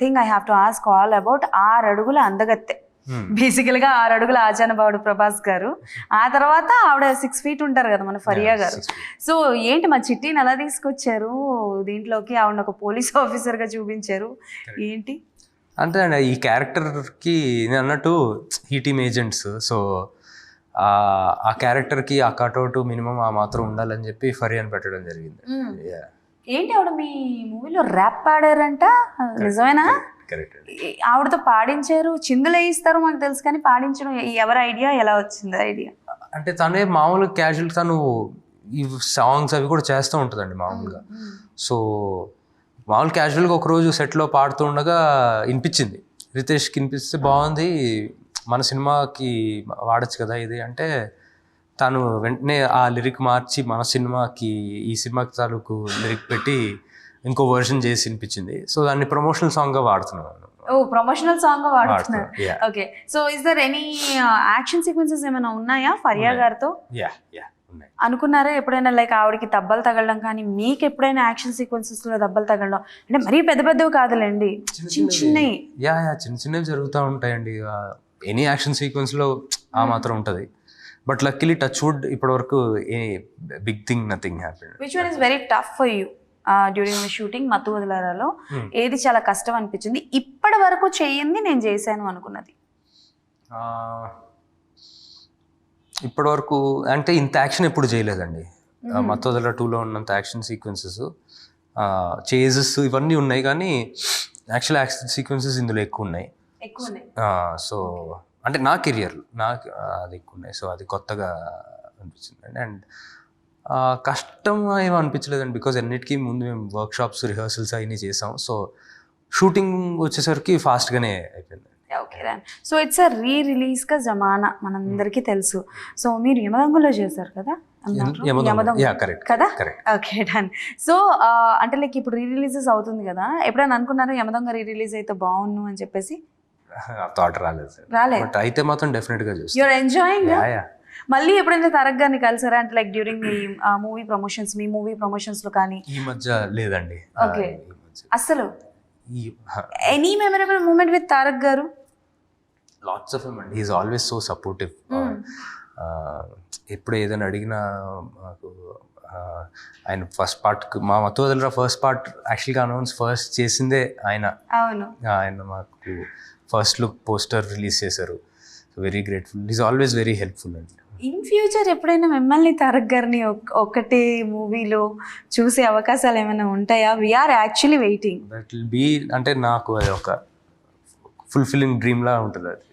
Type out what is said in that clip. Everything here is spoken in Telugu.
Thing I have to ask all about 6 అడుగుల అందగత్తె. బేసికల్గా 6 అడుగుల ఆచానబావుడు ప్రభాస్ గారు. ఆ తర్వాత ఆవిడ 6 feet ఉంటారు కదా మన ఫరియా గారు. సో ఏంటి మా చిట్టిని ఎలా తీసుకొచ్చారు దీంట్లోకి? ఆవిడ ఒక పోలీస్ ఆఫీసర్గా చూపించారు ఏంటి అంటే ఈ క్యారెక్టర్కి నేను అన్నట్టు ఈ టీమ్ ఏజెంట్స్, సో ఆ క్యారెక్టర్కి ఆ కట్అవుట్ మినిమం ఆ మాత్రం ఉండాలని చెప్పి ఫరియాని పెట్టడం జరిగింది. ఏంటి ఆవిడ మీ మూవీలో ర్యాప్ పాడారంట, నిజమేనా? ఆవిడతో పాడించారు, చిందులు వేయిస్తారు మాకు తెలుసు, కానీ పాడించడం ఎవరి ఐడియా, ఎలా వచ్చింది ఐడియా? అంటే తనే మామూలు క్యాజువల్ తను ఈ సాంగ్స్ అవి కూడా చేస్తూ ఉంటుందండి మామూలుగా. సో మామూలు క్యాజువల్గా ఒకరోజు సెట్లో పాడుతూ ఉండగా వినిపించింది, రితేష్కి వినిపిస్తే బాగుంది మన సినిమాకి వాడచ్చు కదా ఇది అంటే, తను వెంటనే ఆ లిరిక్ మార్చి మన సినిమాకి ఈ సినిమాకి తాలూకు లిరిక్ పెట్టి ఇంకో వర్షన్ చేసి వినిపించింది. సో దాన్ని ప్రమోషనల్ సాంగ్గా వాడుతున్నాను. ఓ ప్రమోషనల్ సాంగ్ వాడుతున్నారు. Okay, so is there any action sequences ఏమైనా ఉన్నాయా ఫరియా గారితో? అనుకున్నారా ఎప్పుడైనా, లైక్ ఆవిడకి దెబ్బలు తగలడం కానీ, మీకు ఎప్పుడైనా యాక్షన్ సీక్వెన్సెస్ లో దెబ్బలు తగలడం? అంటే మరీ పెద్ద పెద్దవి కాదులేండి, చిన్న చిన్నవి. చిన్న చిన్నవి జరుగుతూ ఉంటాయండి. ఎనీ యాక్షన్ సీక్వెన్స్లో ఆ మాత్రం ఉంటుంది. బట్ లక్కీలీ టచ్ వుడ్ ఇప్పటివరకు a big thing nothing happened. Which one is very tough for you during the shooting? మత్తు వదిలారాలో ఏది చాలా కష్టం అనిపించింది, ఇప్పటి వరకు చేయింది నేను చేశాను అనుకున్నది? ఇప్పటి వరకు అంటే ఇంత యాక్షన్ ఎప్పుడు చేయలేదండి. మత్తు వదిల 2లో ఉన్నంత యాక్షన్ సీక్వెన్సెస్, చేజెస్ ఇవన్నీ ఉన్నాయి, కానీ యాక్చువల్ యాక్షన్ సీక్వెన్సెస్ ఇందులో ఎక్కువ ఉన్నాయి. సో అంటే నా కెరియర్ నాకు అది ఎక్కువ ఉన్నాయి. సో అది కొత్తగా అనిపించింది. అండ్ కష్టం ఏమో అనిపించలేదండి, బికాజ్ అన్నిటికీ ముందు మేము వర్క్షాప్స్ రిహర్సల్స్ అవన్నీ చేసాం. సో షూటింగ్ వచ్చేసరికి ఫాస్ట్గానే అయిపోయింది. Okay then. So it's a రిలీజ్గా జమానా మనందరికీ తెలుసు. సో మీరు యమదొంగలో చేశారు కదా? కదా? Okay done. సో అంటే లైక్ ఇప్పుడు రిలీజెస్ అవుతుంది కదా, ఎప్పుడైనా అనుకున్నారా యమదొంగ రిలీజ్ అయితే బాగుండు అని చెప్పేసి? థాట్ రాలేదు. బట్ అయితే మాత్రం డెఫినెట్గా చూస్తాను. You're enjoying. మళ్ళీ ఎప్పుడైనా తారక్ గారిని కలిసారా అంటే లైక్ డ్యూరింగ్ మీ మూవీ ప్రమోషన్స్, మీ మూవీ ప్రమోషన్స్ లో కానీ? ఈ మధ్య లేదండి. ఓకే, అసలు any memorable moment with Tarak garu? Lots of అండి. He is always so supportive. ఎప్పుడు ఏదైనా అడిగినా మాకు ఆయన ఫస్ట్ పార్ట్, మా మత్తు వదిలిన ఫస్ట్ పార్ట్ యాక్చువల్గా అనౌన్స్ ఫస్ట్ చేసిందే ఆయన. అవును, ఆయన మాకు ఫస్ట్ లుక్ పోస్టర్ రిలీజ్ చేశారు. Very grateful. Is always very helpful అండి. ఇన్ ఫ్యూచర్ ఎప్పుడైనా మిమ్మల్ని తారక్ గారిని ఒకటి మూవీలో చూసే అవకాశాలు ఏమైనా ఉంటాయా? We're actually waiting. That will be, అంటే నాకు అది ఒక ఫుల్ఫిల్లింగ్ డ్రీమ్ లా ఉంటుంది అది.